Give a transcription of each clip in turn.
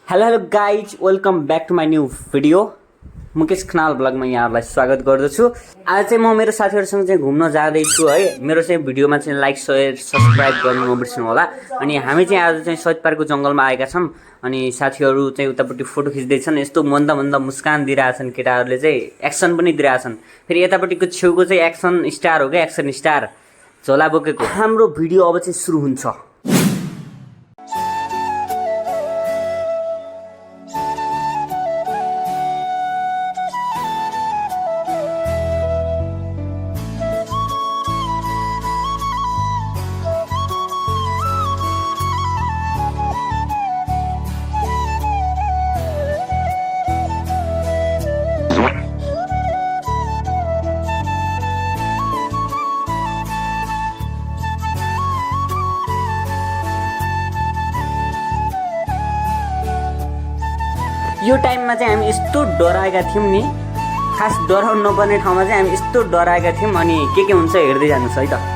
Hello guys, welcome back to my new video. Mukesh Khanal ब्लगमा यहाँहरूलाई स्वागत गर्दछु। आज चाहिँ म मेरो साथीहरूसँग चाहिँ घुम्न जाँदैछु है। मेरो चाहिँ भिडियोमा चाहिँ लाइक शेयर सब्सक्राइब गर्नु नबिर्सनु होला। अनि हामी चाहिँ आज चाहिँ सहिद पार्कको जङ्गलमा आएका छौँ। अनि साथीहरू चाहिँ उतापट्टि फोटो खिच्दैछन्। यस्तो मन्दा मन्दा मुस्कान दिइरहेछन् केटाहरूले, चाहिँ एक्सन पनि दिइरहेछन्। फेरि यतापट्टिको छेउको चाहिँ एक्सन स्टार हो क्या, एक्सन स्टार झोला बोकेको। हाम्रो भिडियो अब चाहिँ सुरु हुन्छ। यो टाइममा चाहिँ हामी यस्तो डराएका थियौँ नि, खास डराउनु नपर्ने ठाउँमा चाहिँ हामी यस्तो डराएका थियौँ। अनि के हुन्छ हेर्दै जानुहोस् है त।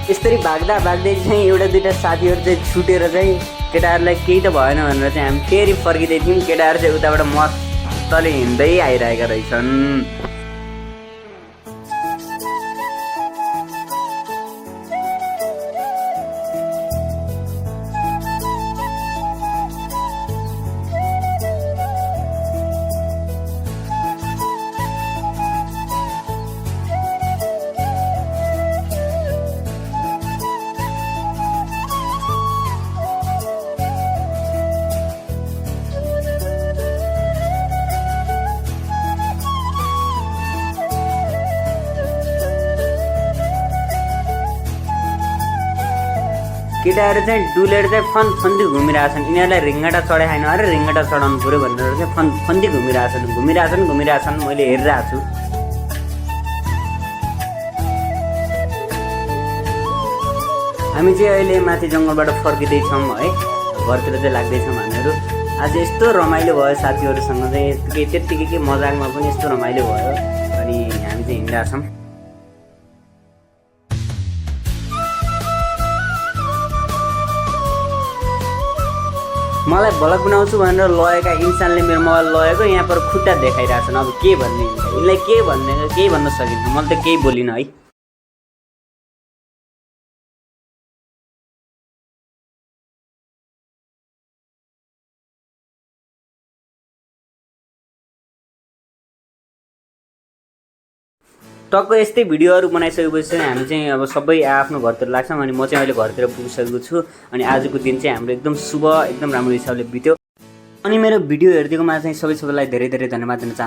यसरी भाग्दा भाग्दै चाहिँ एउटा दुईवटा साथीहरू चाहिँ छुटेर चाहिँ केटाहरूलाई केही त भएन भनेर चाहिँ हामी फेरि फर्किँदै थियौँ। केटाहरू चाहिँ उताबाट मस्तले हिँड्दै आइरहेका रहेछन्। केटाहरू चाहिँ डुलेर चाहिँ फन्दी घुमिरहेछन्। यिनीहरूलाई रिङ्गटा चढाइ खाएन, अरे रिङ्गटा चढाउनु पऱ्यो भनेर चाहिँ फन्दी घुमिरहेछन्। मैले हेरिरहेको छु। हामी चाहिँ अहिले माथि जङ्गलबाट फर्किँदैछौँ है, घरतिर चाहिँ लाग्दैछौँ हामीहरू। आज यस्तो रमाइलो भयो साथीहरूसँग चाहिँ, त्यत्तिकै के मजाकमा पनि यस्तो रमाइलो भयो। अनि हामी चाहिँ हिँडिरहेछौँ। मलाई भ्लग बनाउँछु भनेर लगेका इन्सानले मेरो मोबाइल लगेको यहाँ पर खुट्टा देखाइरहेछन्। अब के भन्ने यिनलाई, केही भन्न सकिन्छ। मैले त केही बोलिनँ है। टक्क यस्तै भिडियोहरू बनाइसकेपछि चाहिँ हामी चाहिँ अब सबै आफ्नो घरतिर लाग्छौँ। अनि म चाहिँ अहिले घरतिर पुगिसकेको छु। अनि आजको दिन चाहिँ हाम्रो एकदम शुभ, एकदम राम्रो हिसाबले बित्यो। अनि मेरो भिडियो हेरिदिएकोमा चाहिँ सबैलाई धेरै धेरै धन्यवाद दिन चाहन्छु।